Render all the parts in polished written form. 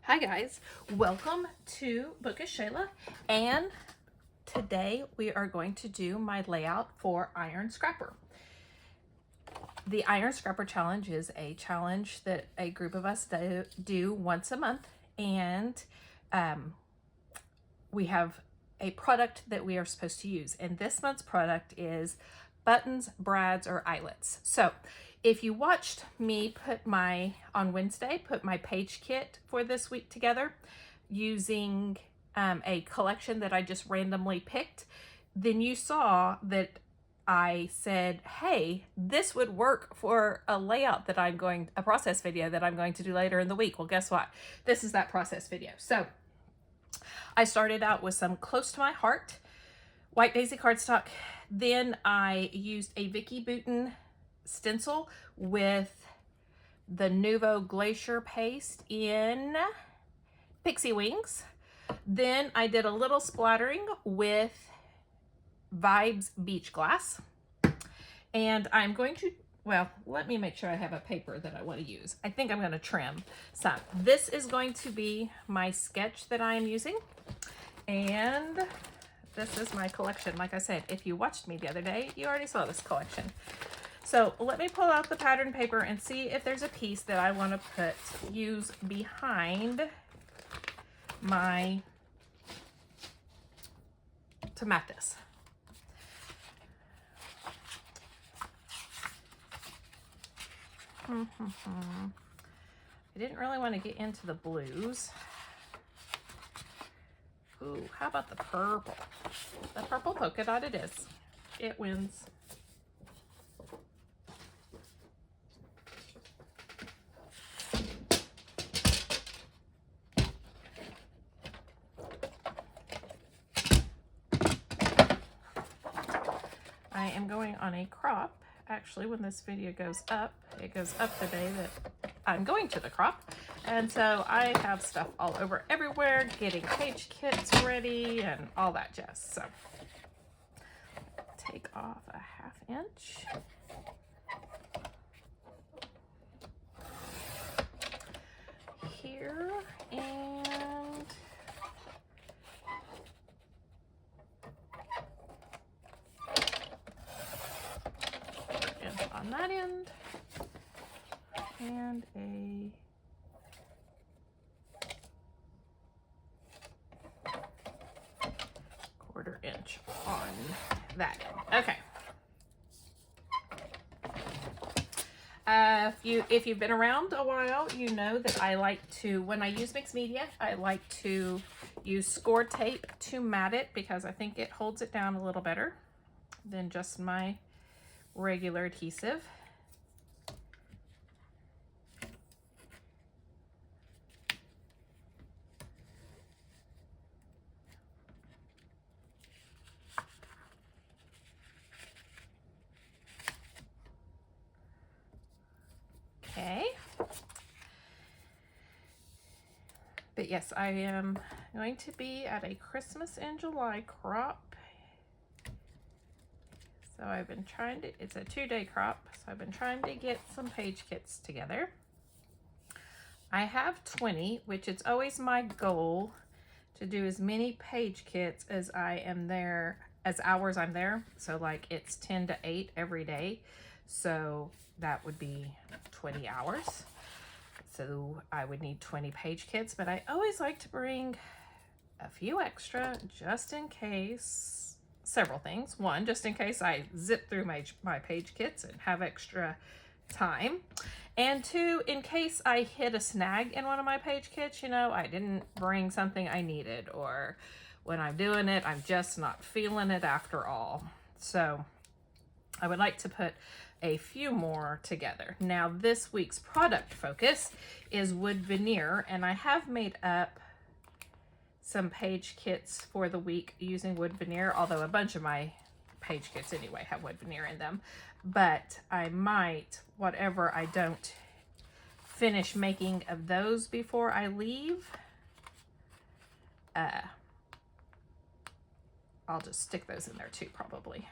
Hi guys, welcome to Bookish Shayla, and today we are going to do my layout for Iron Scrapper. The Iron Scrapper Challenge is a challenge that a group of us do once a month, and we have a product that we are supposed to use, and this month's product is buttons, brads, or eyelets. So if you watched me on Wednesday, put my page kit for this week together using a collection that I just randomly picked, then you saw that I said, hey, this would work for a layout that a process video that I'm going to do later in the week. Well, guess what? This is that process video. So I started out with some close to my heart white daisy cardstock. Then I used a Vicky Bouton stencil with the Nouveau Glacier paste in Pixie Wings. Then I did a little splattering with Vibes Beach Glass. And I'm going to, well, let me make sure I have a paper that I want to use. I think I'm going to trim some. This is going to be my sketch that I am using. And this is my collection. Like I said, if you watched me the other day, you already saw this collection. So let me pull out the pattern paper and see if there's a piece that I want to use behind to mat this. I didn't really want to get into the blues. Ooh, how about the purple? The purple polka dot it is. It wins. I am going on a crop. Actually, when this video goes up, it goes up the day that I'm going to the crop. And so I have stuff all over everywhere, getting page kits ready and all that jazz. So take off a 1/2 inch. Here, and on that end, and a ¼ inch on that end. Okay. If you've been around a while, you know that I like to, when I use mixed media, I like to use score tape to mat it because I think it holds it down a little better than just my regular adhesive. Okay. But yes, I am going to be at a Christmas in July crop. So I've been trying to, it's a 2-day crop, so I've been trying to get some page kits together. I have 20, which it's always my goal to do as many page kits as I am there, as hours I'm there. So like it's 10 to 8 every day. So that would be 20 hours. So I would need 20 page kits, but I always like to bring a few extra just in case. Several things. One, just in case I zip through my page kits and have extra time. And two, in case I hit a snag in one of my page kits, you know, I didn't bring something I needed, or when I'm doing it, I'm just not feeling it after all. So I would like to put a few more together. Now this week's product focus is wood veneer, and I have made up some page kits for the week using wood veneer, although a bunch of my page kits anyway have wood veneer in them. But I might, whatever I don't finish making of those before I leave, I'll just stick those in there too, probably.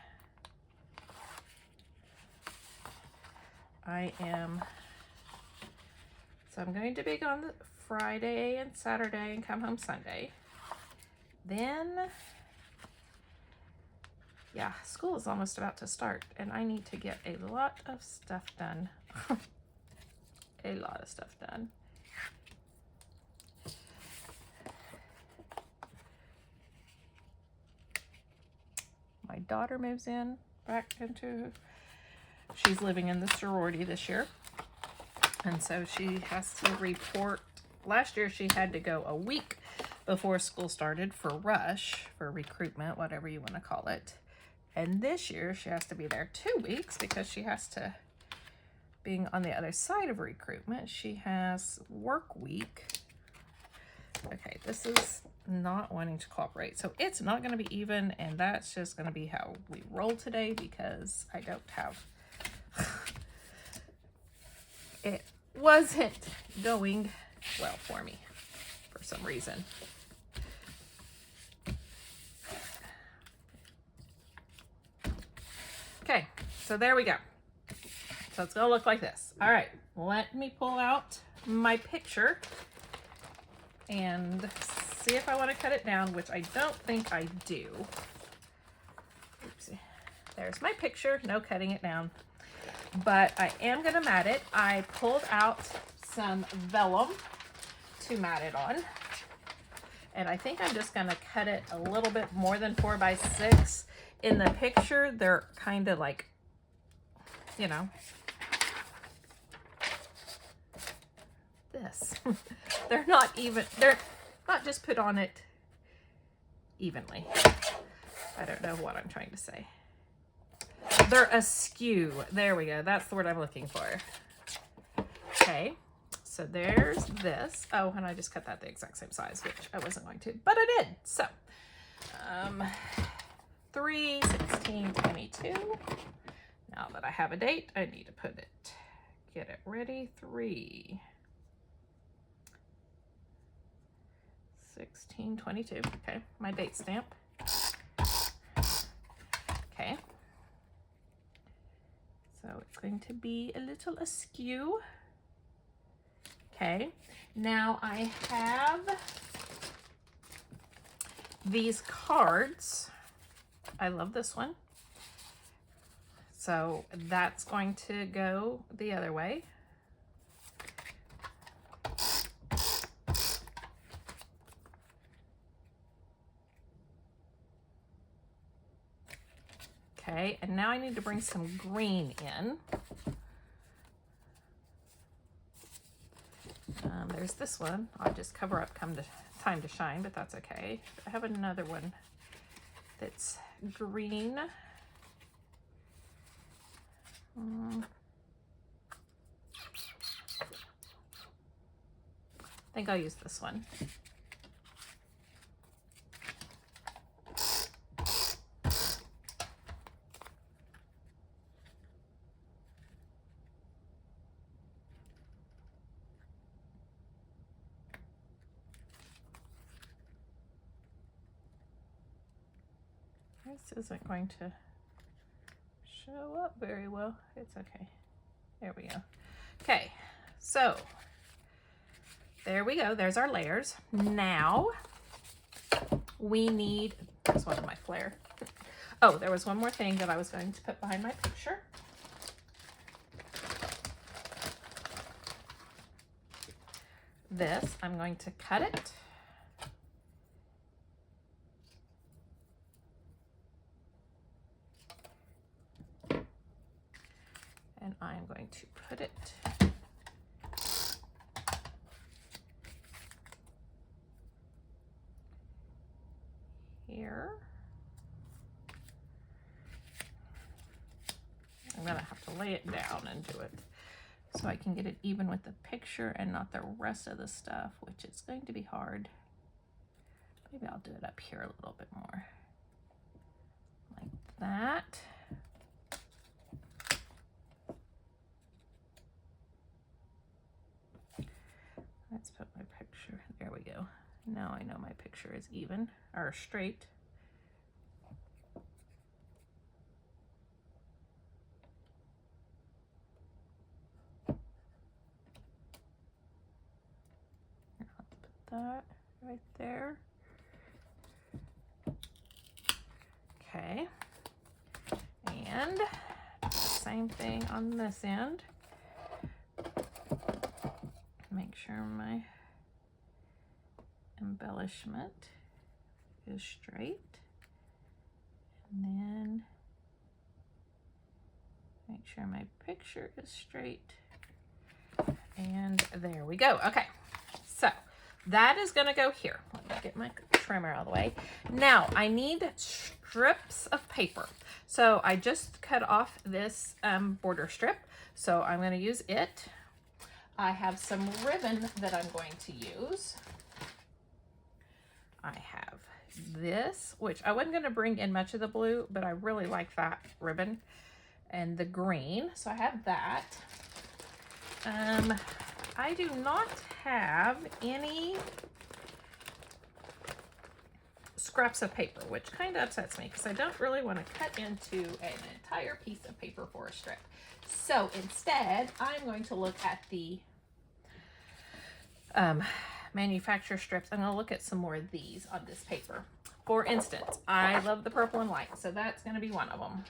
So I'm going to be on the Friday and Saturday and come home Sunday. Then, yeah, school is almost about to start and I need to get a lot of stuff done. A lot of stuff done. My daughter moves in back into, she's living in the sorority this year. And so she has to report. Last year she had to go a week before school started for rush, for recruitment, whatever you want to call it. And this year she has to be there 2 weeks because she has to, being on the other side of recruitment, she has work week. Okay, this is not wanting to cooperate. So it's not going to be even, and that's just going to be how we roll today because I don't have... It wasn't going well for me for some reason. Okay, so there we go. So it's going to look like this. All right, let me pull out my picture and see if I want to cut it down, which I don't think I do. Oopsie. There's my picture, no cutting it down. But I am going to mat it. I pulled out some vellum to mat it on. And I think I'm just going to cut it a little bit more than 4 by 6. In the picture, they're kind of like, you know, this. They're not even, they're not just put on it evenly. I don't know what I'm trying to say. They're askew. There we go. That's the word I'm looking for. Okay. So there's this. Oh, and I just cut that the exact same size, which I wasn't going to, but I did. So, 3, 16, 22. Now that I have a date, I need to put it, get it ready. 3, 16, 22. Okay. My date stamp. Okay. So it's going to be a little askew. Okay, now I have these cards. I love this one. So that's going to go the other way. Okay, and now I need to bring some green in. There's this one. I'll just cover up come to time to shine, but that's okay. I have another one that's green. I think I'll use this one. This isn't going to show up very well. It's okay. There we go. Okay, so there we go. There's our layers. Now we need, there's one of my flare. Oh, there was one more thing that I was going to put behind my picture. This, I'm going to cut it. And I'm going to put it here. I'm gonna have to lay it down and do it so I can get it even with the picture and not the rest of the stuff, which is going to be hard. Maybe I'll do it up here a little bit more, like that. Let's put my picture, there we go. Now I know my picture is even, or straight. that right there. Okay. And same thing on this end. Make sure my embellishment is straight. And then make sure my picture is straight. And there we go. Okay, so that is gonna go here. Let me get my trimmer out of the way. Now I need strips of paper. So I just cut off this border strip. So I'm gonna use it. I have some ribbon that I'm going to use. I have this, which I wasn't gonna bring in much of the blue, but I really like that ribbon, and the green. So I have that. I do not have any scraps of paper, which kind of upsets me because I don't really want to cut into an entire piece of paper for a strip. So instead, I'm going to look at the manufacturer strips. I'm going to look at some more of these on this paper. For instance, I love the purple and white, so that's going to be one of them.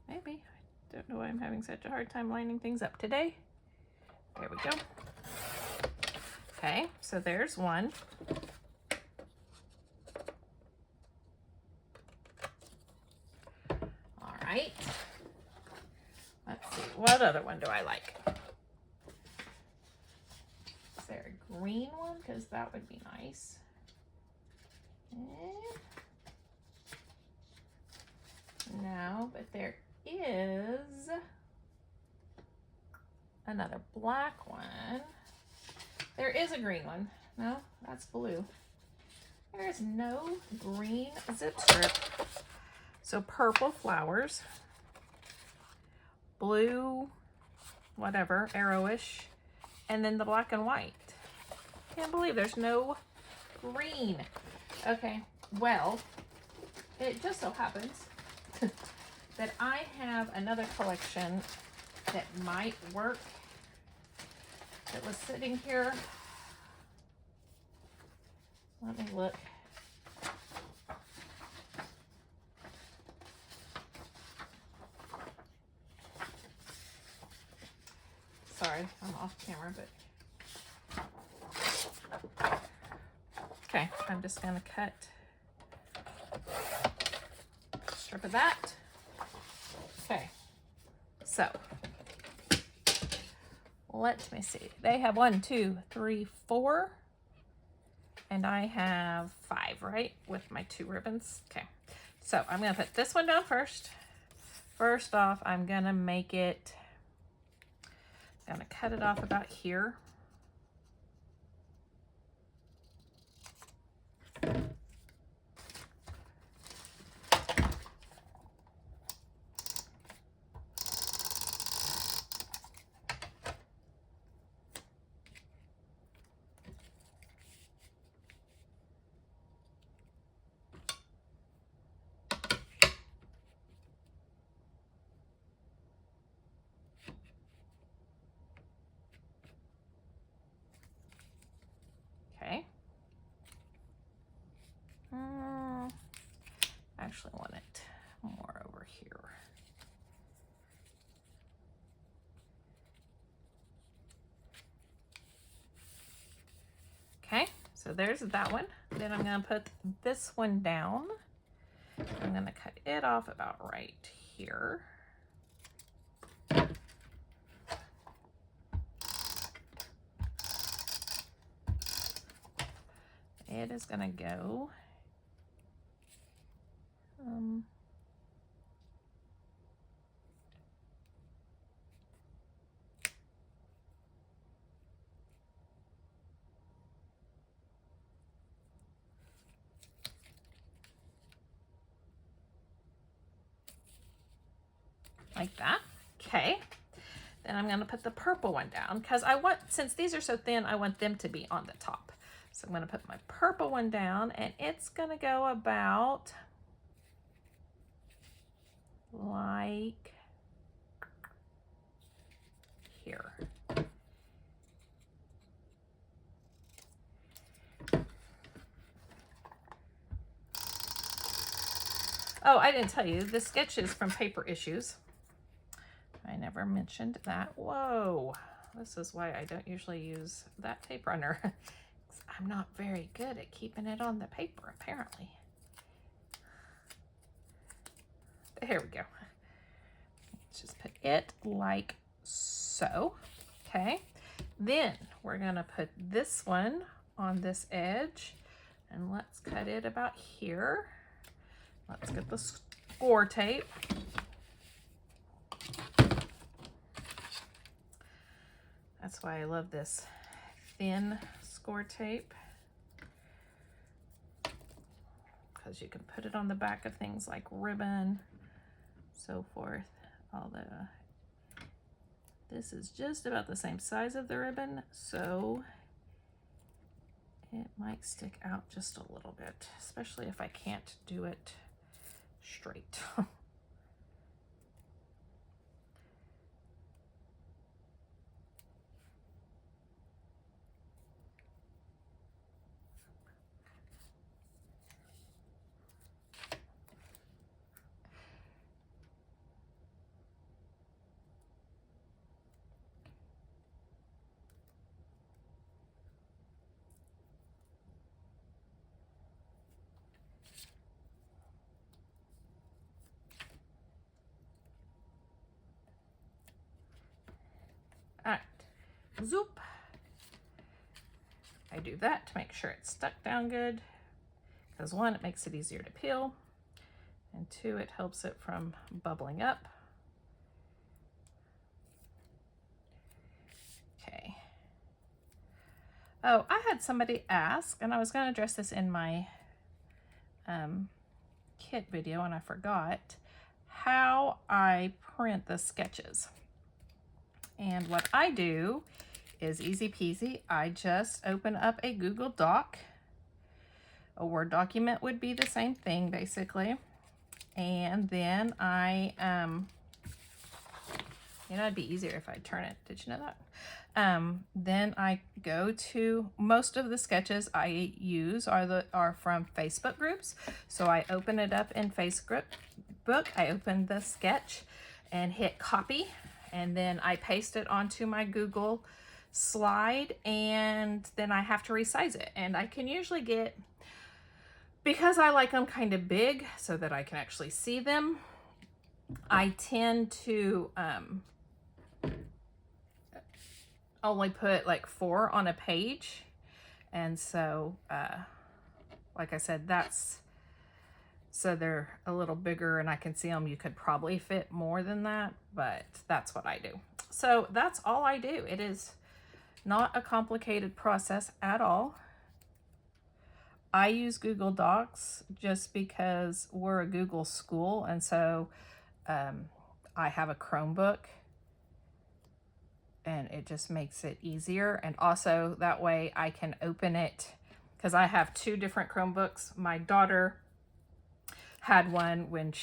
Maybe. I don't know why I'm having such a hard time lining things up today. There we go. Okay, so there's one. All right. Let's see, what other one do I like? Is there a green one? Because that would be nice. No, but there is another black one. There is a green one. No, that's blue. There is no green zip strip. So purple flowers, blue, whatever, arrowish, and then the black and white. Can't believe there's no green. Okay, well, it just so happens that I have another collection that might work that was sitting here. Let me look. Sorry, I'm off camera, but okay, I'm just gonna cut a strip of that. Okay, so let me see. They have 1, 2, 3, 4, and I have 5, right? With my 2 ribbons. Okay, so I'm gonna put this one down first. First off, I'm gonna make it, I'm gonna cut it off about here. Okay. Actually want it more over here. Okay, so there's that one. Then I'm gonna put this one down. I'm gonna cut it off about right here. It is gonna go like that. Okay, then I'm gonna put the purple one down because I want, since these are so thin, I want them to be on the top. So I'm going to put my purple one down, and it's going to go about like here. Oh, I didn't tell you, the sketch is from Paper Issues. I never mentioned that. Whoa, this is why I don't usually use that tape runner. I'm not very good at keeping it on the paper, apparently. Here we go. Let's just put it like so. Okay, then we're gonna put this one on this edge, and let's cut it about here. Let's get the score tape. That's why I love this thin score tape, because you can put it on the back of things like ribbon, so forth. Although this is just about the same size of the ribbon, so it might stick out just a little bit, especially if I can't do it straight. All right, zoop. I do that to make sure it's stuck down good, because one, it makes it easier to peel, and two, it helps it from bubbling up. Okay. Oh, I had somebody ask, and I was going to address this in my kit video, and I forgot, how I print the sketches. And what I do is easy peasy. I just open up a Google Doc. A Word document would be the same thing, basically. And then I, you know, it'd be easier if I turn it. Did you know that? Then I go to, most of the sketches I use are from Facebook groups. So I open it up in Facebook. I open the sketch and hit copy, and then I paste it onto my Google slide, and then I have to resize it. And I can usually get, because I like them kind of big so that I can actually see them, I tend to only put like 4 on a page. And so, like I said, that's, so they're a little bigger and I can see them. You could probably fit more than that, but that's what I do. So that's all I do. It is not a complicated process at all. I use Google Docs just because we're a Google school, and so I have a Chromebook, and it just makes it easier. And also that way I can open it, because I have 2 different Chromebooks. My daughter had one when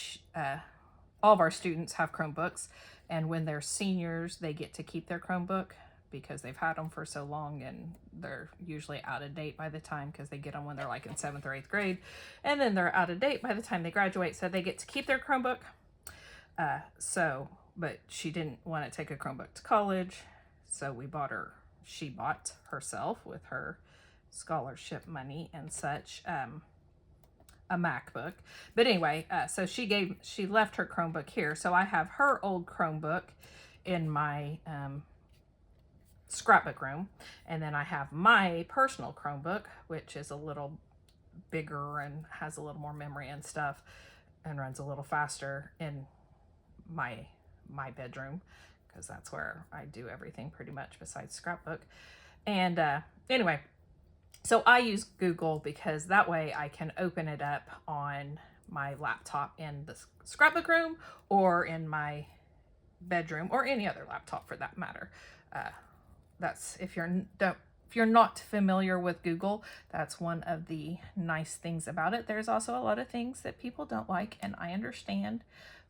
all of our students have Chromebooks, and when they're seniors, they get to keep their Chromebook because they've had them for so long, and they're usually out of date by the time, because they get them when they're like in 7th or 8th grade, and then they're out of date by the time they graduate, so they get to keep their Chromebook. But she didn't want to take a Chromebook to college, so she bought herself with her scholarship money and such, a MacBook. But anyway, so she left her Chromebook here, so I have her old Chromebook in my scrapbook room, and then I have my personal Chromebook, which is a little bigger and has a little more memory and stuff, and runs a little faster in my bedroom, because that's where I do everything pretty much besides scrapbook. And anyway, so I use Google because that way I can open it up on my laptop in the scrapbook room, or in my bedroom, or any other laptop for that matter. That's if you if you're not familiar with Google, that's one of the nice things about it. There's also a lot of things that people don't like, and I understand.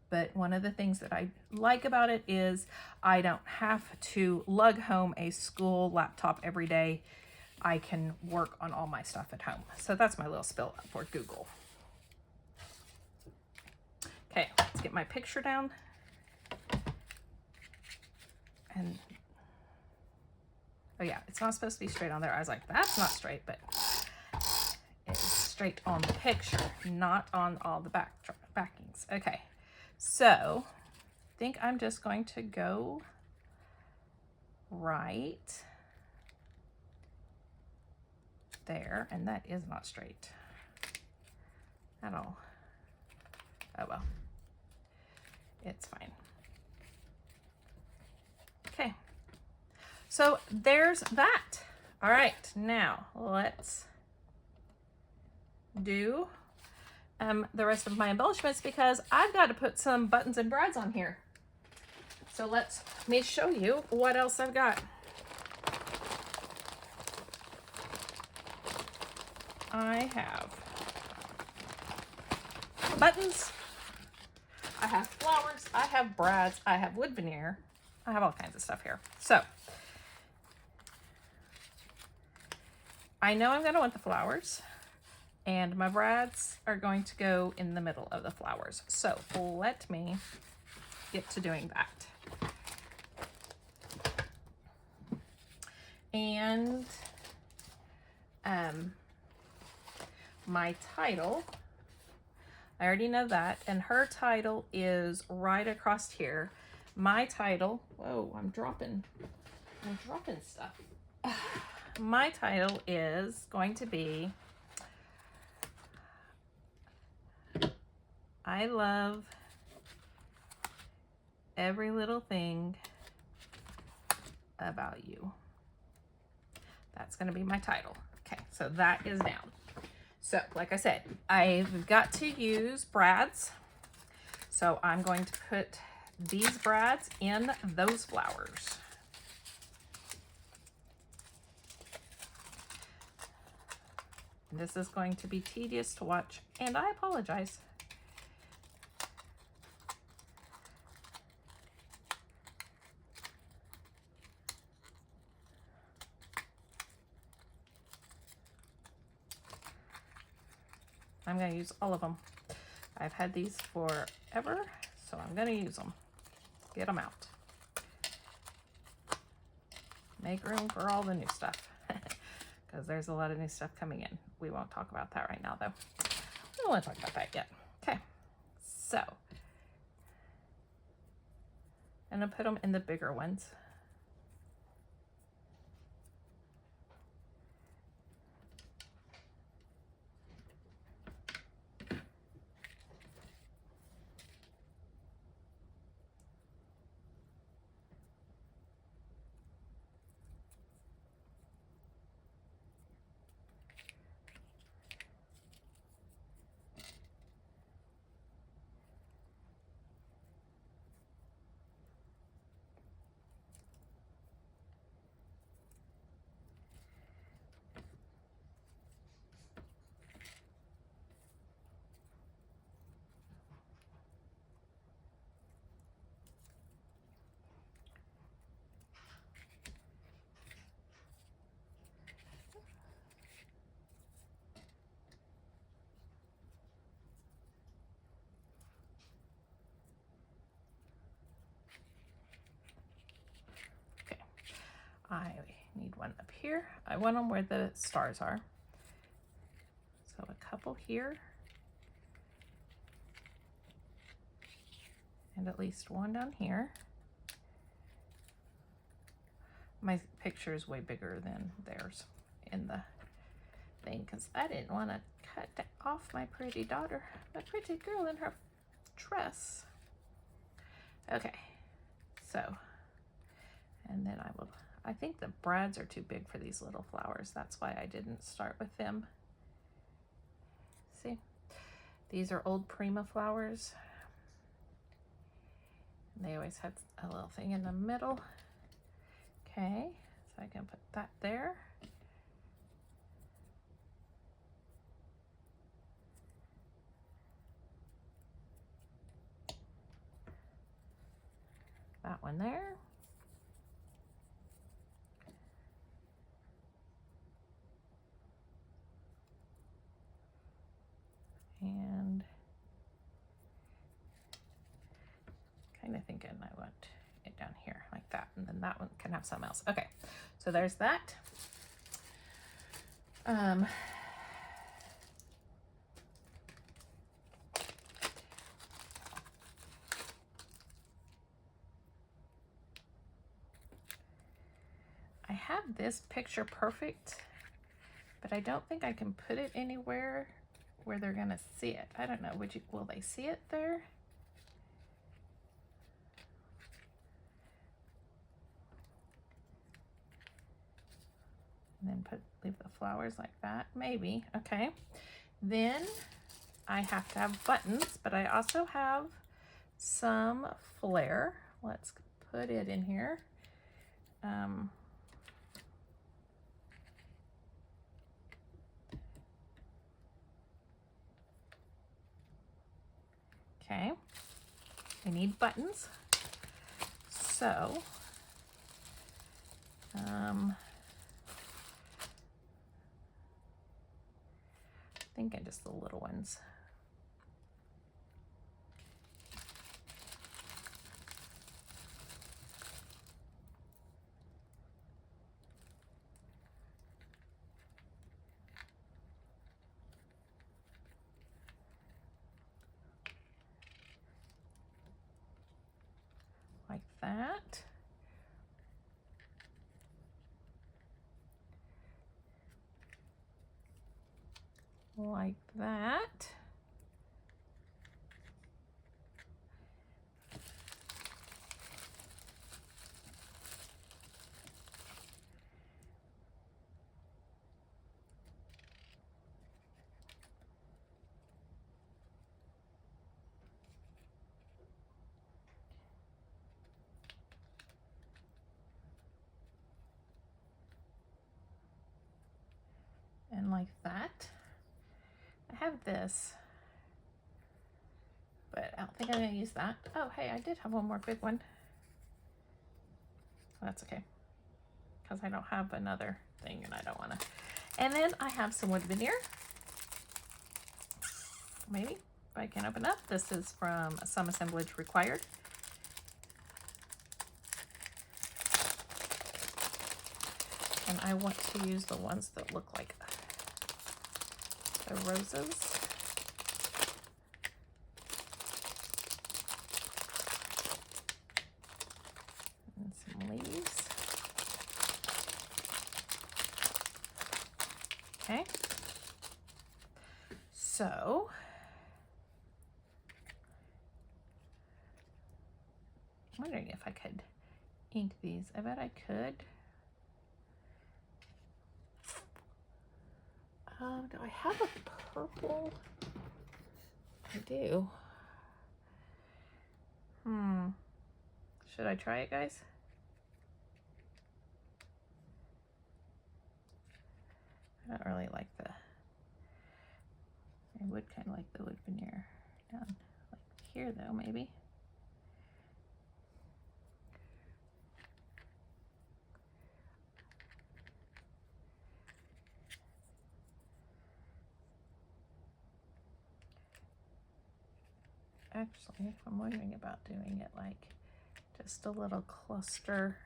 But one of the things that I like about it is I don't have to lug home a school laptop every day. I can work on all my stuff at home. So that's my little spill for Google. Okay, let's get my picture down. And oh yeah, it's not supposed to be straight on there. I was like, that's not straight, but it's straight on the picture, not on all the backings. Okay, so I think I'm just going to go right there, and that is not straight at all. Oh well, it's fine. Okay. So there's that. All right, now let's do the rest of my embellishments because I've got to put some buttons and brads on here. So let me show you what else I've got. I have buttons, I have flowers, I have brads, I have wood veneer, I have all kinds of stuff here. So I know I'm going to want the flowers, and my brads are going to go in the middle of the flowers. So let me get to doing that. And my title, I already know that, and her title is right across here. My title, whoa, I'm dropping stuff. My title is going to be I love every little thing about you. That's going to be my title. Okay, so that is down. So like I said, I've got to use brads. So I'm going to put these brads in those flowers. This is going to be tedious to watch, and I apologize. I'm going to use all of them. I've had these forever, so I'm going to use them. Get them out. Make room for all the new stuff. Because there's a lot of new stuff coming in. We won't talk about that right now, though. We don't want to talk about that yet. Okay, so I'm going to put them in the bigger ones. I need one up here. I want them where the stars are. So a couple here. And at least one down here. My picture is way bigger than theirs in the thing because I didn't want to cut off my pretty daughter, my pretty girl in her dress. Okay, so, and then I think the brads are too big for these little flowers. That's why I didn't start with them. See, these are old Prima flowers. They always had a little thing in the middle. Okay, So I can put that there. That one there. And kind of thinking I want it down here like that, and then that one can have something else. Okay, so there's that. I have this picture perfect, but I don't think I can put it anywhere where they're gonna see it. I don't know, will they see it there? And then leave the flowers like that, maybe. Okay, then I have to have buttons, but I also have some flair. Let's put it in here. Okay, I need buttons, so thinking just the little ones. Like that. Like that. And like that. I have this, but I don't think I'm going to use that. Oh, hey, I did have one more big one. That's okay, because I don't have another thing and I don't want to. And then I have some wood veneer. Maybe, if I can open up. This is from Some Assemblage Required. And I want to use the ones that look like the roses. And some leaves. Okay. So, I'm wondering if I could ink these. I bet I could. Do I have a purple? I do. Should I try it, guys? I don't really like the, I would kind of like the wood veneer down like here though, maybe. Actually, I'm wondering about doing it like just a little cluster.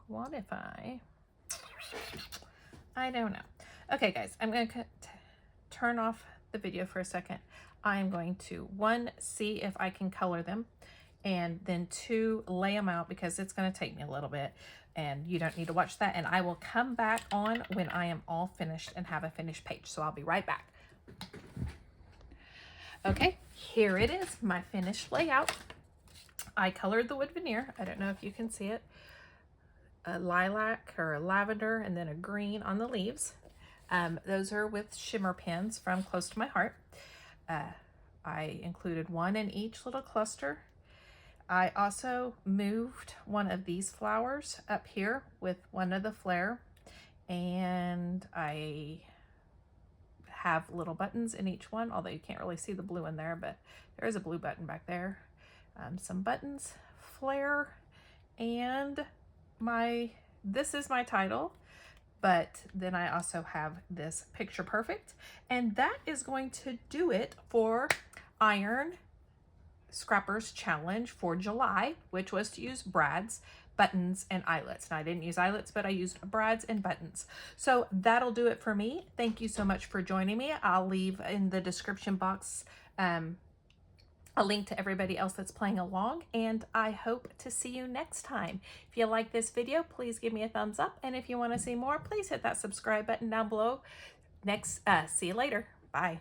What if I don't know. Okay, guys, I'm going to turn off the video for a second. I'm going to, 1, see if I can color them, and then 2, lay them out because it's going to take me a little bit and you don't need to watch that. And I will come back on when I am all finished and have a finished page. So I'll be right back. Okay, here it is, my finished layout. I colored the wood veneer. I don't know if you can see it. A lilac or a lavender and then a green on the leaves. Those are with shimmer pins from Close to My Heart. I included one in each little cluster. I also moved one of these flowers up here with one of the flare, and I have little buttons in each one, although you can't really see the blue in there, but there is a blue button back there. Some buttons, flare, and this is my title, but then I also have this Picture Perfect, and that is going to do it for Iron Scrappers Challenge for July, which was to use brads, buttons, and eyelets. Now, I didn't use eyelets, but I used brads and buttons. So that'll do it for me. Thank you so much for joining me. I'll leave in the description box a link to everybody else that's playing along, and I hope to see you next time. If you like this video, please give me a thumbs up, and if you want to see more, please hit that subscribe button down below. See you later. Bye.